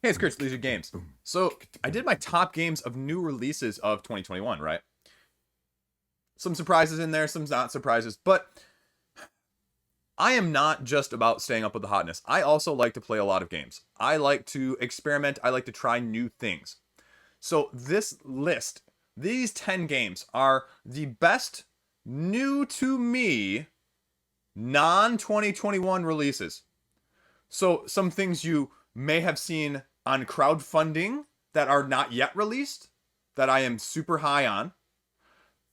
Hey, it's Chris, Liege Games. So, I did my top games of new releases of 2021, right? Some surprises in there, some not surprises, but I am not just about staying up with the hotness. I also like to play a lot of games. I like to experiment, I like to try new things. So, this list, these 10 games are the best new to me non 2021 releases. So, some things you may have seen on crowdfunding that are not yet released that I am super high on,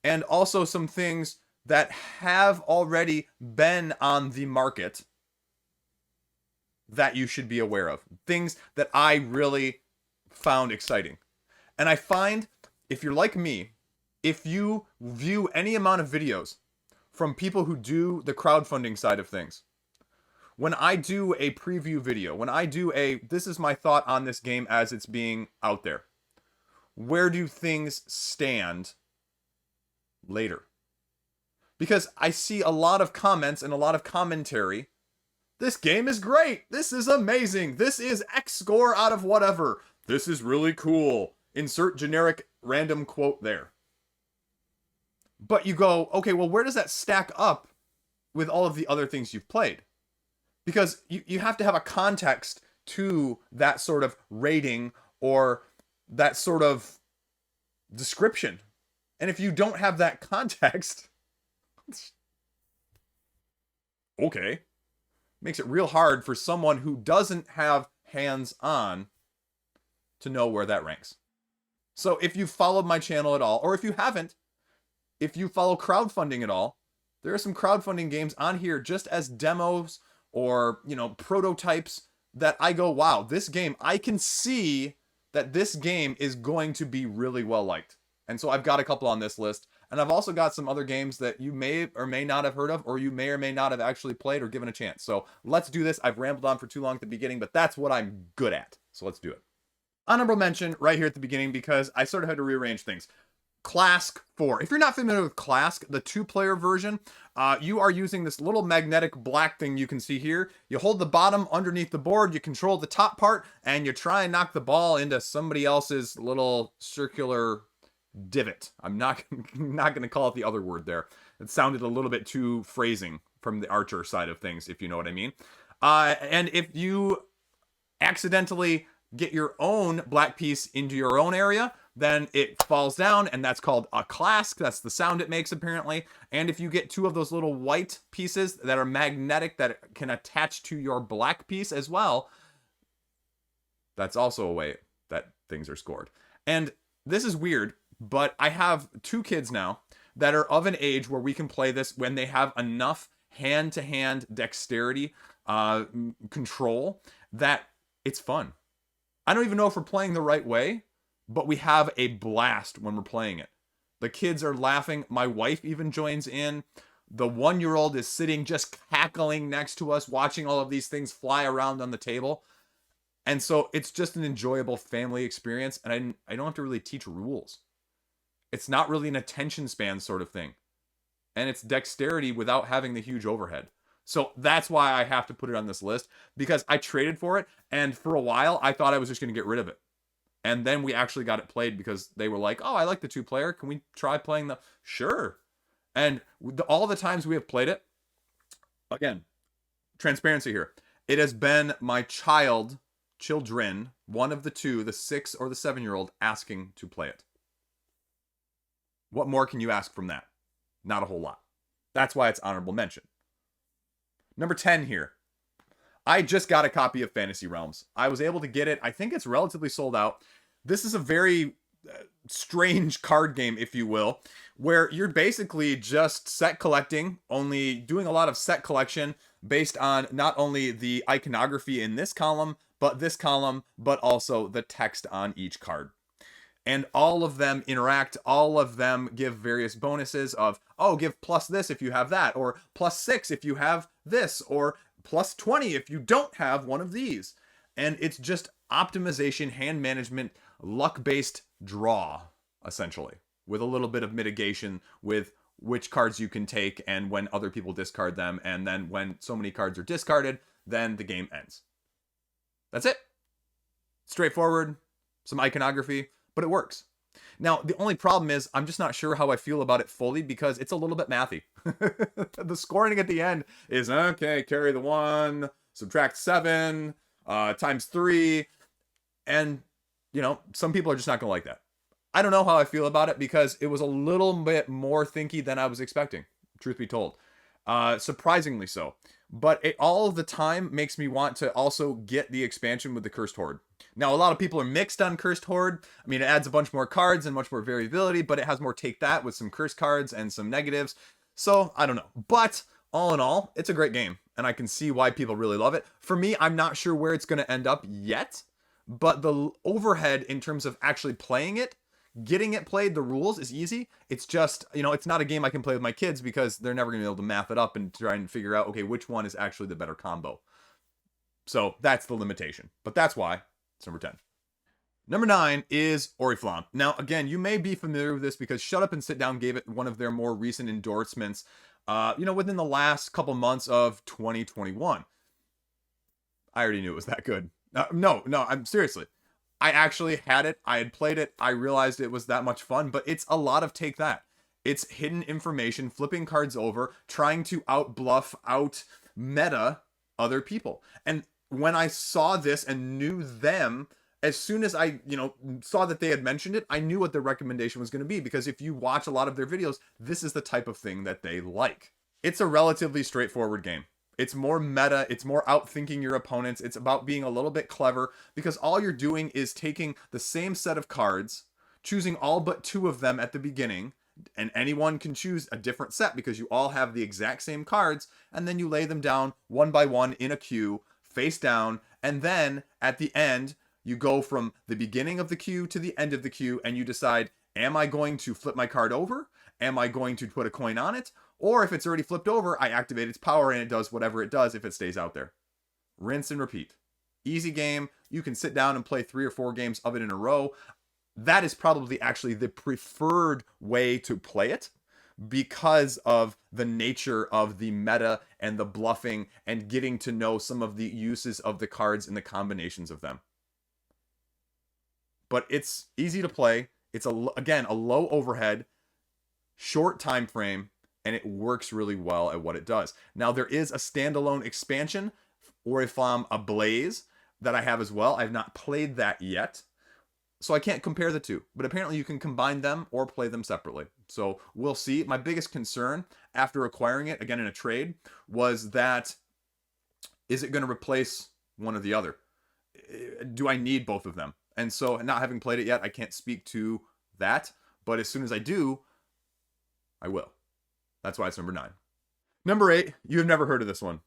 and also some things that have already been on the market that you should be aware of. Things that I really found exciting. And I find, if you're like me, if you view any amount of videos from people who do the crowdfunding side of things, when I do a preview video, when I do this is my thought on this game as it's being out there, where do things stand later? Because I see a lot of comments and a lot of commentary. This game is great. This is amazing. This is X score out of whatever. This is really cool. Insert generic random quote there. But you go, okay, well, where does that stack up with all of the other things you've played? Because you have to have a context to that sort of rating or that sort of description. And if you don't have that context, okay, makes it real hard for someone who doesn't have hands-on to know where that ranks. So if you've followed my channel at all, or if you haven't, if you follow crowdfunding at all, there are some crowdfunding games on here just as demos or, prototypes that I go, wow, this game, I can see that this game is going to be really well liked. And so I've got a couple on this list. And I've also got some other games that you may or may not have heard of, or you may or may not have actually played or given a chance. So let's do this. I've rambled on for too long at the beginning, but that's what I'm good at. So let's do it. Honorable mention right here at the beginning because I sort of had to rearrange things. KLASK 4. If you're not familiar with KLASK, the two-player version, you are using this little magnetic black thing you can see here. You hold the bottom underneath the board, you control the top part, and you try and knock the ball into somebody else's little circular divot. I'm not going to call it the other word there. It sounded a little bit too phrasing from the archer side of things, if you know what I mean. And if you accidentally get your own black piece into your own area, then it falls down, and that's called a KLASK. That's the sound it makes, apparently. And if you get two of those little white pieces that are magnetic that can attach to your black piece as well, that's also a way that things are scored. And this is weird, but I have two kids now that are of an age where we can play this when they have enough hand-to-hand dexterity control that it's fun. I don't even know if we're playing the right way, but we have a blast when we're playing it. The kids are laughing. My wife even joins in. The 1-year-old is sitting just cackling next to us, watching all of these things fly around on the table. And so it's just an enjoyable family experience, and I don't have to really teach rules. It's not really an attention span sort of thing. And it's dexterity without having the huge overhead. So that's why I have to put it on this list, because I traded for it, and for a while I thought I was just going to get rid of it. And then we actually got it played because they were like, oh, I like the two-player. Can we try playing the... Sure. And all the times we have played it, again, transparency here. It has been my children, one of the two, the 6 or the 7-year-old, asking to play it. What more can you ask from that? Not a whole lot. That's why it's honorable mention. Number 10 here. I just got a copy of Fantasy Realms. I was able to get it. I think it's relatively sold out. This is a very strange card game, if you will, where you're basically just set collecting, only doing a lot of set collection based on not only the iconography in this column, but also the text on each card. And all of them interact, all of them give various bonuses of, oh, give plus this if you have that, or plus 6 if you have this, or plus 20 if you don't have one of these. And it's just optimization, hand management, luck-based draw, essentially, with a little bit of mitigation with which cards you can take and when other people discard them. And then when so many cards are discarded, then the game ends. That's it. Straightforward, some iconography, but it works. Now, the only problem is I'm just not sure how I feel about it fully because it's a little bit mathy. The scoring at the end is, okay, carry the 1, subtract 7, times 3, and, you know, some people are just not going to like that. I don't know how I feel about it because it was a little bit more thinky than I was expecting, truth be told. Surprisingly so. But it all of the time makes me want to also get the expansion with the Cursed Horde. Now, a lot of people are mixed on Cursed Horde. I mean, it adds a bunch more cards and much more variability, but it has more take that with some curse cards and some negatives. So, I don't know. But all in all, it's a great game, and I can see why people really love it. For me, I'm not sure where it's going to end up yet, but the overhead in terms of actually playing it, getting it played, the rules is easy. It's just, you know, it's not a game I can play with my kids because they're never going to be able to math it up and try and figure out, okay, which one is actually the better combo. So that's the limitation. But that's why it's number 10. Number 9 is Oriflamme. Now, again, you may be familiar with this because Shut Up and Sit Down gave it one of their more recent endorsements, within the last couple months of 2021. I already knew it was that good. No, I'm seriously. I actually had it. I had played it. I realized it was that much fun, but it's a lot of take that. It's hidden information, flipping cards over, trying to out-bluff, out-meta other people. And when I saw this and knew them, as soon as I, saw that they had mentioned it, I knew what their recommendation was going to be, because if you watch a lot of their videos, this is the type of thing that they like. It's a relatively straightforward game. It's more meta. It's more outthinking your opponents. It's about being a little bit clever, because all you're doing is taking the same set of cards, choosing all but 2 of them at the beginning, and anyone can choose a different set because you all have the exact same cards, and then you lay them down one by one in a queue, face down, and then at the end, you go from the beginning of the queue to the end of the queue, and you decide, am I going to flip my card over? Am I going to put a coin on it? Or if it's already flipped over, I activate its power and it does whatever it does if it stays out there. Rinse and repeat. Easy game. You can sit down and play 3 or 4 games of it in a row. That is probably actually the preferred way to play it, because of the nature of the meta and the bluffing and getting to know some of the uses of the cards and the combinations of them. But it's easy to play. It's, again, a low overhead, short time frame, and it works really well at what it does. Now, there is a standalone expansion, Oriflamme Blaze, that I have as well. I've not played that yet, so I can't compare the two. But apparently you can combine them or play them separately. So we'll see. My biggest concern after acquiring it, again in a trade, was that, is it going to replace one or the other? Do I need both of them? And so, not having played it yet, I can't speak to that. But as soon as I do, I will. That's why it's number 9. Number 8, you have never heard of this one.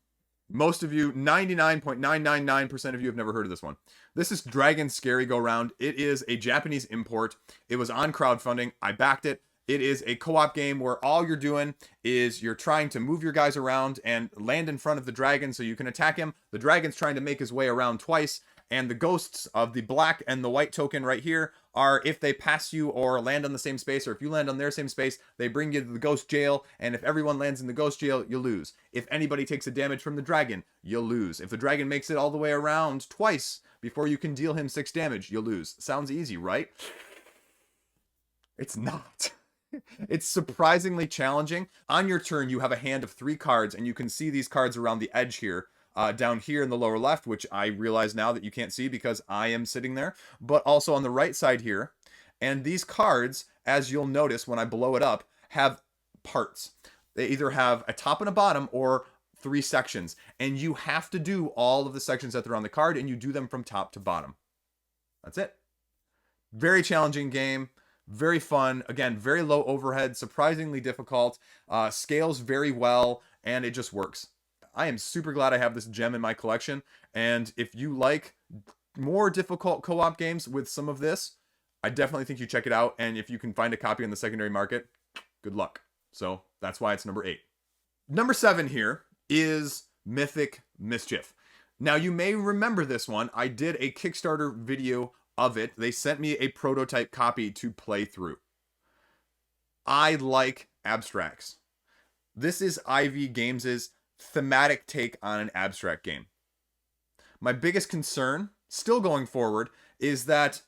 Most of you, 99.999% of you have never heard of this one. This is Dragon Scary Go Round. It is a Japanese import. It was on crowdfunding. I backed it. It is a co-op game where all you're doing is you're trying to move your guys around and land in front of the dragon so you can attack him. The dragon's trying to make his way around twice. And the ghosts of the black and the white token right here are, if they pass you or land on the same space, or if you land on their same space, they bring you to the ghost jail. And if everyone lands in the ghost jail, you lose. If anybody takes a damage from the dragon, you lose. If the dragon makes it all the way around twice before you can deal him 6 damage, you lose. Sounds easy, right? It's not. It's surprisingly challenging. On your turn, you have a hand of 3 cards, and you can see these cards around the edge here. Down here in the lower left, which I realize now that you can't see because I am sitting there, but also on the right side here. And these cards, as you'll notice when I blow it up, have parts. They either have a top and a bottom or 3 sections. And you have to do all of the sections that are on the card, and you do them from top to bottom. That's it. Very challenging game. Very fun. Again, very low overhead, surprisingly difficult, scales very well, and it just works. I am super glad I have this gem in my collection, and if you like more difficult co-op games with some of this, I definitely think you check it out, and if you can find a copy in the secondary market, good luck. So that's why it's number 8. Number 7 here is Mythic Mischief. Now, you may remember this one. I did a Kickstarter video of it. They sent me a prototype copy to play through. I like abstracts. This is IV Games' thematic take on an abstract game. My biggest concern still going forward is that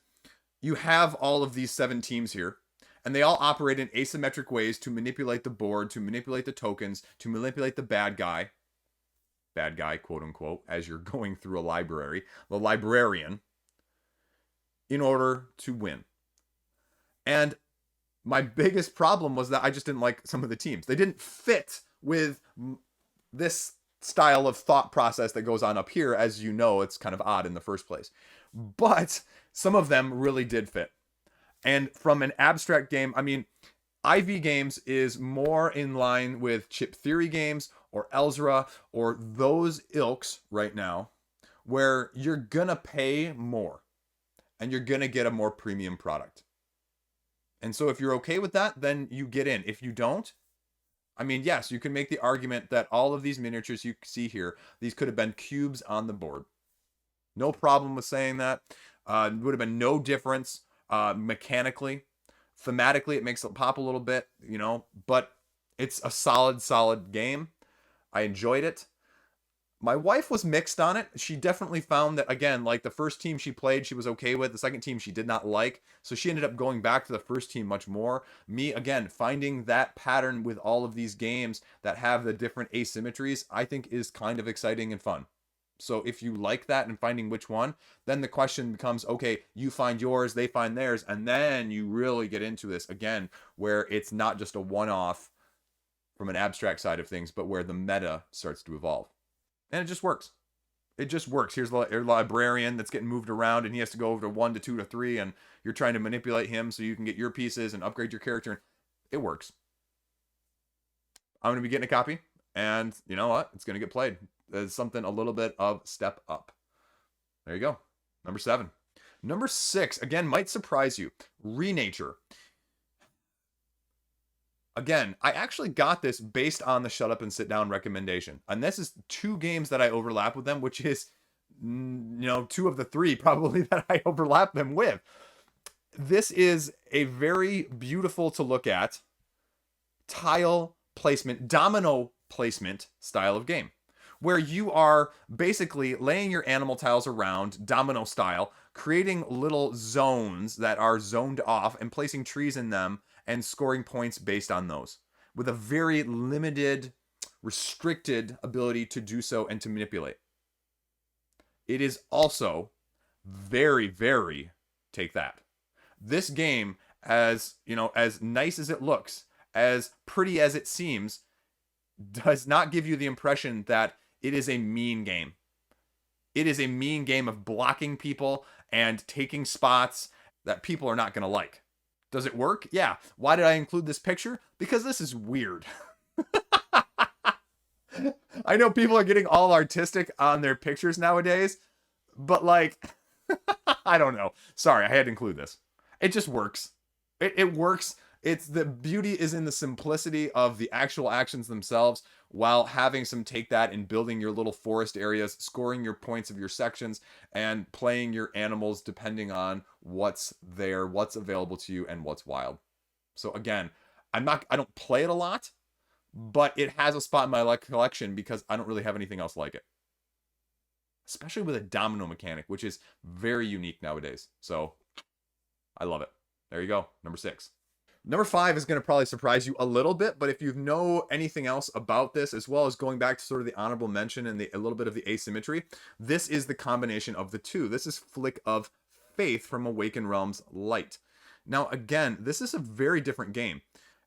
you have all of these 7 teams here, and they all operate in asymmetric ways to manipulate the board, to manipulate the tokens, to manipulate the bad guy, quote unquote, as you're going through a library, the librarian, in order to win. And my biggest problem was that I just didn't like some of the teams. They didn't fit with this style of thought process that goes on up here. As you know, it's kind of odd in the first place. But some of them really did fit. And from an abstract game, I mean, IV games is more in line with chip theory games or Elzra or those ilks right now, where you're going to pay more and you're going to get a more premium product. And so if you're okay with that, then you get in. If you don't, I mean, yes, you can make the argument that all of these miniatures you see here, these could have been cubes on the board. No problem with saying that. Would have been no difference mechanically. Thematically, it makes it pop a little bit, you know, but it's a solid game. I enjoyed it. My wife was mixed on it. She definitely found that, again, like the first team she played, she was okay with. The second team she did not like. So she ended up going back to the first team much more. Me, again, finding that pattern with all of these games that have the different asymmetries, I think is kind of exciting and fun. So if you like that and finding which one, then the question becomes, okay, you find yours, they find theirs, and then you really get into this again, where it's not just a one-off from an abstract side of things, but where the meta starts to evolve. And it just works. It just works. Here's a librarian that's getting moved around, and he has to go over to 1 to 2 to 3, and you're trying to manipulate him so you can get your pieces and upgrade your character. It works. I'm going to be getting a copy, and you know what? It's going to get played. There's something a little bit of step up. There you go. Number 7. Number 6, again, might surprise you. Renature. Again, I actually got this based on the Shut Up and Sit Down recommendation. And this is 2 games that I overlap with them, which is, you know, 2 of the 3 probably that I overlap them with. This is a very beautiful to look at tile placement, domino placement style of game, where you are basically laying your animal tiles around domino style, creating little zones that are zoned off and placing trees in them and scoring points based on those with a very limited, restricted ability to do so and to manipulate. It is also very, very take that. This game, as you know, as nice as it looks, as pretty as it seems, does not give you the impression that it is a mean game. It is a mean game of blocking people and taking spots that people are not going to like. Does it work? Yeah. Why did I include this picture? Because this is weird. I know people are getting all artistic on their pictures nowadays, but like, I don't know. Sorry, I had to include this. It just works. It works. It's the beauty is in the simplicity of the actual actions themselves, while having some take that and building your little forest areas, scoring your points of your sections, and playing your animals depending on what's there, what's available to you, and what's wild. So again, I don't play it a lot, but it has a spot in my collection because I don't really have anything else like it. Especially with a domino mechanic, which is very unique nowadays. So I love it. There you go. Number 6. Number 5 is going to probably surprise you a little bit, but if you know anything else about this, as well as going back to sort of the honorable mention and a little bit of the asymmetry, this is the combination of the 2. This is Flick of Faith from Awakened Realms Light. Now, again, this is a very different game.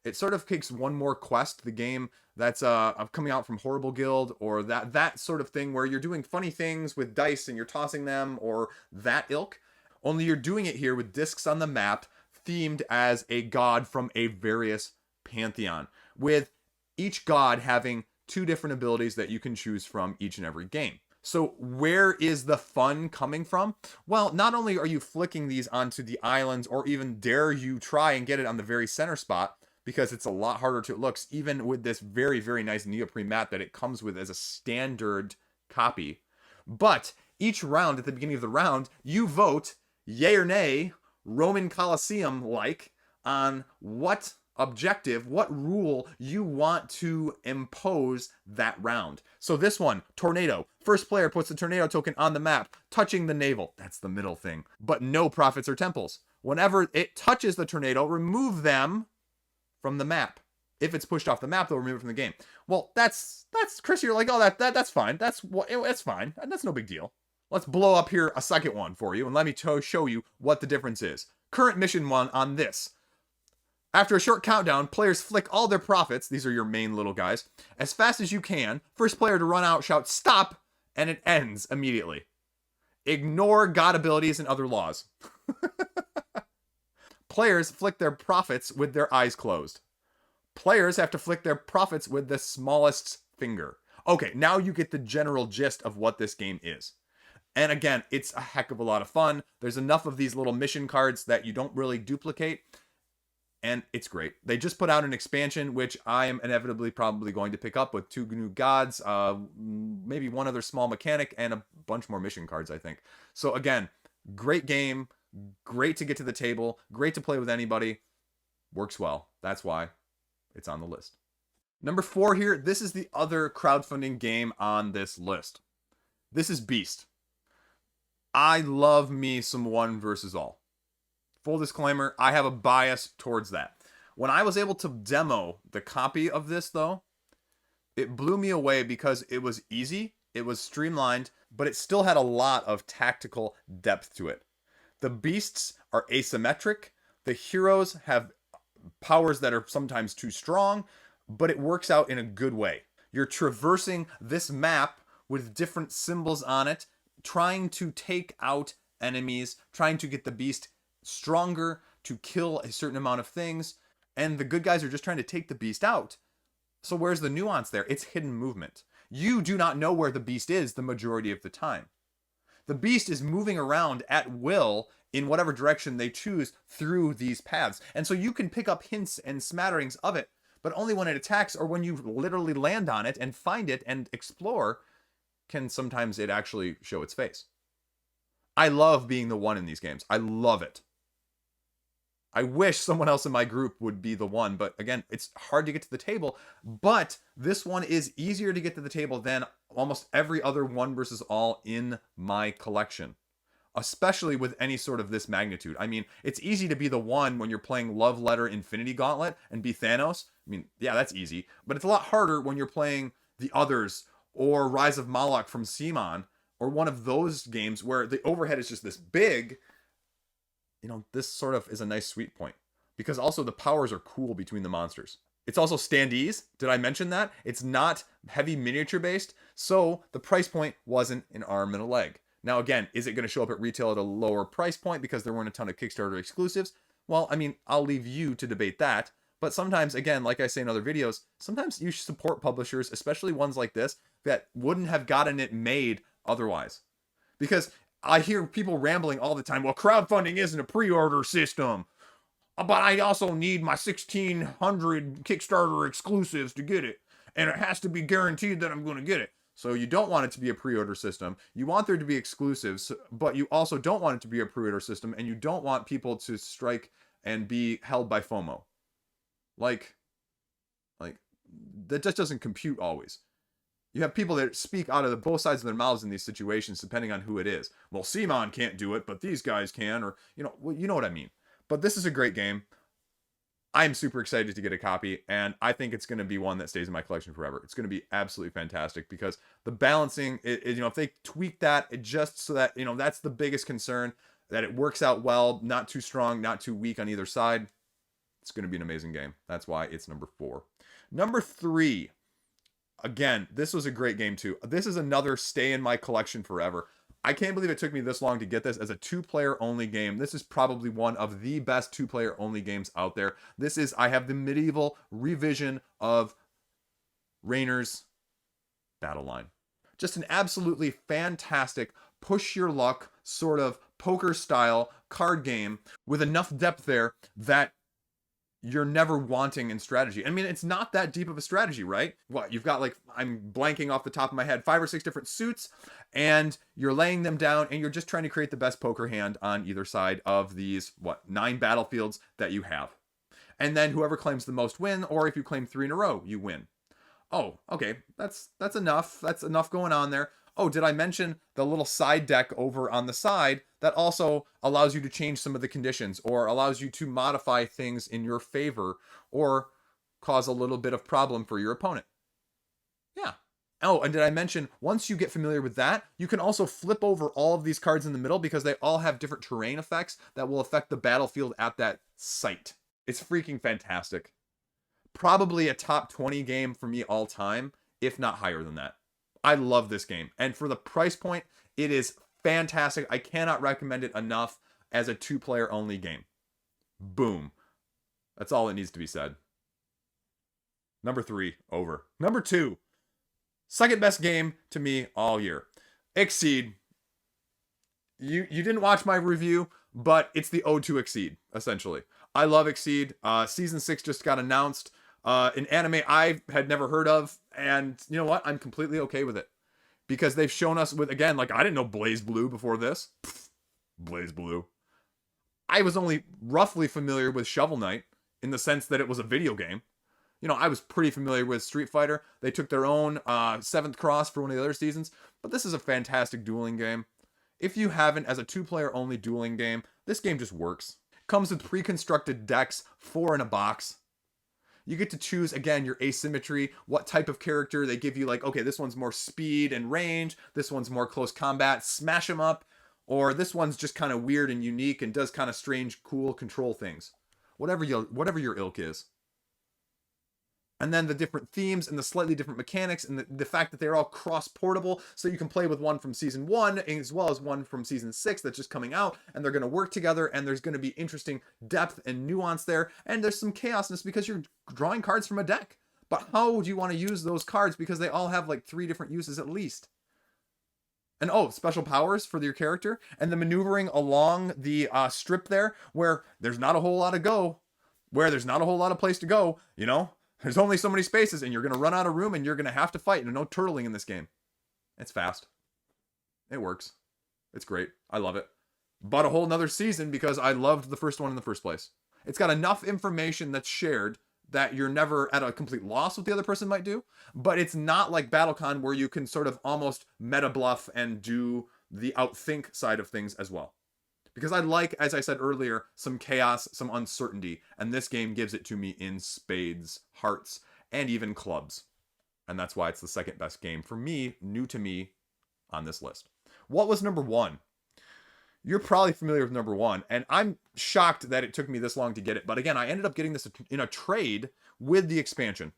It sort of takes one more quest, the game that's coming out from Horrible Guild, or that sort of thing where you're doing funny things with dice and you're tossing them, or that ilk. Only you're doing it here with discs on the map, themed as a god from a various pantheon, with each god having 2 different abilities that you can choose from each and every game. So where is the fun coming from? Well, not only are you flicking these onto the islands, or even dare you try and get it on the very center spot, because it's a lot harder to it looks, even with this very, very nice neoprene mat that it comes with as a standard copy. But each round, at the beginning of the round, you vote yay or nay, Roman Colosseum like, on what objective, what rule you want to impose that round. So this one, tornado. First player puts the tornado token on the map, touching the navel. That's the middle thing. But no prophets or temples. Whenever it touches the tornado, remove them from the map. If it's pushed off the map, they'll remove it from the game. Well, that's Chris, you're like, oh, that's fine. That's fine. That's no big deal. Let's blow up here a second one for you, and let me show you what the difference is. Current mission one on this. After a short countdown, players flick all their prophets, these are your main little guys, as fast as you can. First player to run out shouts stop, and it ends immediately. Ignore god abilities and other laws. Players flick their prophets with their eyes closed. Players have to flick their prophets with the smallest finger. Okay, now you get the general gist of what this game is. And again, it's a heck of a lot of fun. There's enough of these little mission cards that you don't really duplicate. And it's great. They just put out an expansion, which I am inevitably probably going to pick up with 2 new gods, maybe one other small mechanic, and a bunch more mission cards, I think. So again, great game, great to get to the table, great to play with anybody, works well. That's why it's on the list. Number 4 here, this is the other crowdfunding game on this list. This is Beast. I love me some one versus all. Full disclaimer, I have a bias towards that. When I was able to demo the copy of this, though, it blew me away because it was easy, it was streamlined, but it still had a lot of tactical depth to it. The beasts are asymmetric. The heroes have powers that are sometimes too strong, but it works out in a good way. You're traversing this map with different symbols on it, trying to take out enemies, trying to get the beast stronger, to kill a certain amount of things, and the good guys are just trying to take the beast out. So where's the nuance there? It's hidden movement. You do not know where the beast is the majority of the time. The beast is moving around at will in whatever direction they choose through these paths. And so you can pick up hints and smatterings of it, but only when it attacks or when you literally land on it and find it and explore can sometimes it actually show its face. I love being the one in these games. I love it. I wish someone else in my group would be the one, but again, it's hard to get to the table. But this one is easier to get to the table than almost every other one versus all in my collection, especially with any sort of this magnitude. I mean, it's easy to be the one when you're playing Love Letter Infinity Gauntlet and be Thanos. I mean, yeah, that's easy, but it's a lot harder when you're playing the others or Rise of Moloch from Simon or one of those games where the overhead is just this big. You know, this sort of is a nice sweet point because also the powers are cool between the monsters. It's also standees. Did I mention that? It's not heavy miniature based, so the price point wasn't an arm and a leg. Now again, is it going to show up at retail at a lower price point because there weren't a ton of Kickstarter exclusives? Well, I mean, I'll leave you to debate that. But sometimes, again, like I say in other videos, sometimes you should support publishers, especially ones like this, that wouldn't have gotten it made otherwise. Because I hear people rambling all the time, well, crowdfunding isn't a pre-order system, but I also need my 1,600 Kickstarter exclusives to get it, and it has to be guaranteed that I'm going to get it. So you don't want it to be a pre-order system. You want there to be exclusives, but you also don't want it to be a pre-order system, and you don't want people to strike and be held by FOMO. Like that just doesn't compute always. You have people that speak out of both sides of their mouths in these situations, depending on who it is. Well, Simon can't do it, but these guys can, or, well, you know what I mean. But this is a great game. I'm super excited to get a copy, and I think it's going to be one that stays in my collection forever. It's going to be absolutely fantastic because the balancing, if they tweak that just so that, that's the biggest concern, that it works out well, not too strong, not too weak on either side. It's going to be an amazing game. That's why it's number 4. Number 3. Again, this was a great game too. This is another stay in my collection forever. I can't believe it took me this long to get this as a 2-player only game. This is probably one of the best 2-player only games out there. I have the medieval revision of Rainer's Battle Line. Just an absolutely fantastic push your luck sort of poker style card game with enough depth there that you're never wanting in strategy. I mean, it's not that deep of a strategy, right? What, you've got I'm blanking off the top of my head, 5 or 6 different suits, and you're laying them down, and you're just trying to create the best poker hand on either side of these, 9 battlefields that you have. And then whoever claims the most win, or if you claim 3 in a row, you win. Oh, okay, that's enough. That's enough going on there. Oh, did I mention the little side deck over on the side that also allows you to change some of the conditions or allows you to modify things in your favor or cause a little bit of problem for your opponent? Yeah. Oh, and did I mention once you get familiar with that, you can also flip over all of these cards in the middle because they all have different terrain effects that will affect the battlefield at that site. It's freaking fantastic. Probably a top 20 game for me all time, if not higher than that. I love this game. And for the price point, it is fantastic. I cannot recommend it enough as a 2-player only game. Boom. That's all that needs to be said. Number 3, over. Number 2, second best game to me all year. Exceed. You didn't watch my review, but it's the ode to Exceed, essentially. I love Exceed. Season 6 just got announced. An anime I had never heard of, and you know what? I'm completely okay with it. Because they've shown us with, again, like, I didn't know Blazblue before this. Blazblue. I was only roughly familiar with Shovel Knight, in the sense that it was a video game. You know, I was pretty familiar with Street Fighter. They took their own 7th Cross for one of the other seasons, but this is a fantastic dueling game. If you haven't, as a 2-player only dueling game, this game just works. Comes with pre-constructed decks, 4 in a box. You get to choose, again, your asymmetry, what type of character. They give you, like, okay, this one's more speed and range, this one's more close combat, smash them up, or this one's just kind of weird and unique and does kind of strange, cool control things. Whatever your ilk is. And then the different themes and the slightly different mechanics and the fact that they're all cross-portable, so you can play with one from Season 1 as well as one from Season 6 that's just coming out, and they're going to work together, and there's going to be interesting depth and nuance there, and there's some chaosness because you're drawing cards from a deck. But how do you want to use those cards? Because they all have like 3 different uses at least. And oh, special powers for your character, and the maneuvering along the strip there, where there's not a whole lot of place to go, you know? There's only so many spaces, and you're going to run out of room, and you're going to have to fight. And no turtling in this game. It's fast. It works. It's great. I love it. But a whole nother season because I loved the first one in the first place. It's got enough information that's shared that you're never at a complete loss what the other person might do. But it's not like BattleCon where you can sort of almost meta bluff and do the outthink side of things as well. Because I like, as I said earlier, some chaos, some uncertainty. And this game gives it to me in spades, hearts, and even clubs. And that's why it's the second best game for me, new to me, on this list. What was number 1? You're probably familiar with number 1. And I'm shocked that it took me this long to get it. But again, I ended up getting this in a trade with the expansion.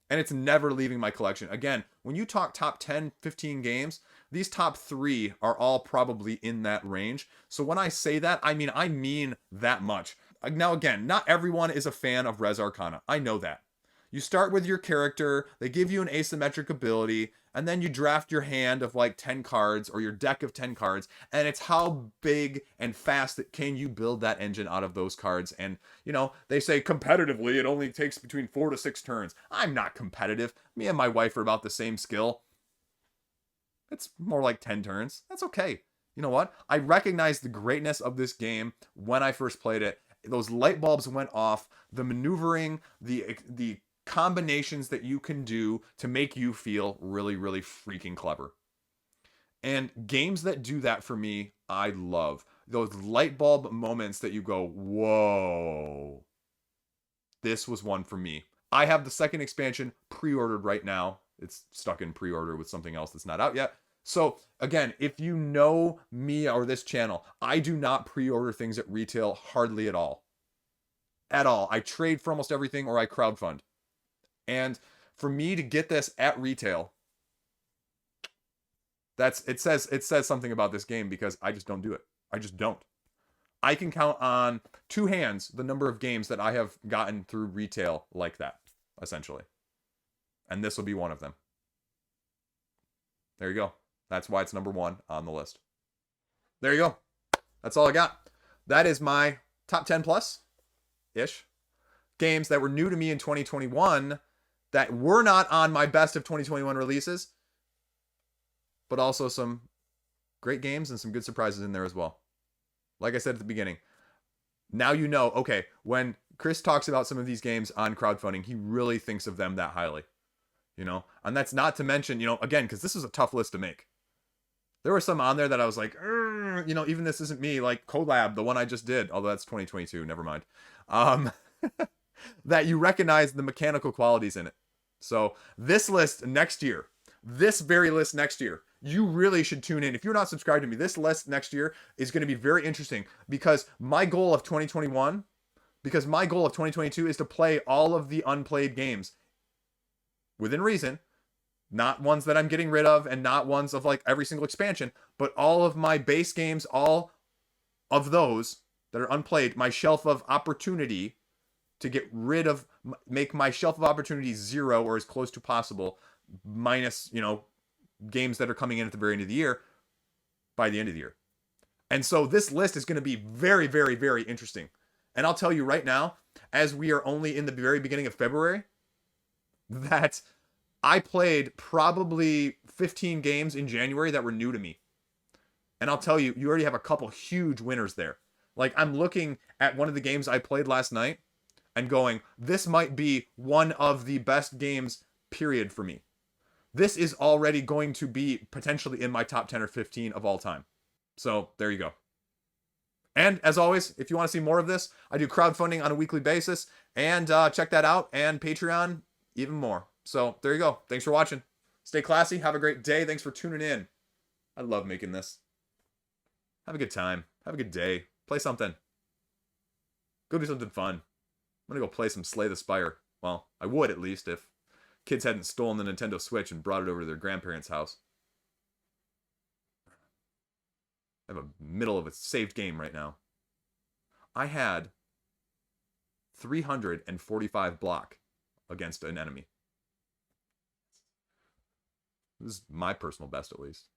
And it's never leaving my collection. Again, when you talk top 10, 15 games, these top 3 are all probably in that range. So when I say that, I mean that much. Now again, not everyone is a fan of Res Arcana. I know that. You start with your character, they give you an asymmetric ability, and then you draft your hand of like 10 cards or your deck of 10 cards, and it's how big and fast that can you build that engine out of those cards. And, you know, they say competitively it only takes between 4 to 6 turns. I'm not competitive. Me and my wife are about the same skill. It's more like 10 turns. That's okay. You know what? I recognized the greatness of this game when I first played it. Those light bulbs went off. The maneuvering, the combinations that you can do to make you feel really, really freaking clever. And games that do that for me, I love. Those light bulb moments that you go, whoa. This was one for me. I have the second expansion pre-ordered right now. It's stuck in pre-order with something else that's not out yet. So again, if you know me or this channel, I do not pre-order things at retail hardly at all. At all. I trade for almost everything or I crowdfund. And for me to get this at retail, it says something about this game because I just don't do it. I just don't. I can count on 2 hands the number of games that I have gotten through retail like that, essentially. And this will be one of them. There you go. That's why it's number 1 on the list. There you go. That's all I got. That is my top 10 plus-ish games that were new to me in 2021 that were not on my best of 2021 releases, but also some great games and some good surprises in there as well. Like I said at the beginning, Now you know, okay, when Chris talks about some of these games on crowdfunding, he really thinks of them that highly, you know? And that's not to mention, you know, again, because this is a tough list to make. There were some on there that I was like, you know, even this isn't me, like Collab, the one I just did, although that's 2022, never mind. Um, that you recognize the mechanical qualities in it. So this list next year, this very list next year, you really should tune in. If you're not subscribed to me, this list next year is going to be very interesting because my goal of 2022 is to play all of the unplayed games within reason, not ones that I'm getting rid of and not ones of like every single expansion, but all of my base games, all of those that are unplayed, my shelf of opportunity to get rid of, make my shelf of opportunity 0 or as close to possible, minus, you know, games that are coming in at the very end of the year by the end of the year. And so this list is going to be very, very, very interesting. And I'll tell you right now, as we are only in the very beginning of February, that I played probably 15 games in January that were new to me. And I'll tell you, you already have a couple huge winners there. Like, I'm looking at one of the games I played last night and going, this might be one of the best games, period, for me. This is already going to be potentially in my top 10 or 15 of all time. So there you go. And as always, if you want to see more of this, I do crowdfunding on a weekly basis. And check that out. And Patreon, even more. So there you go. Thanks for watching. Stay classy. Have a great day. Thanks for tuning in. I love making this. Have a good time. Have a good day. Play something. Go do something fun. I'm going to go play some Slay the Spire. Well, I would at least if kids hadn't stolen the Nintendo Switch and brought it over to their grandparents' house. I have a middle of a saved game right now. I had 345 block against an enemy. This is my personal best, at least.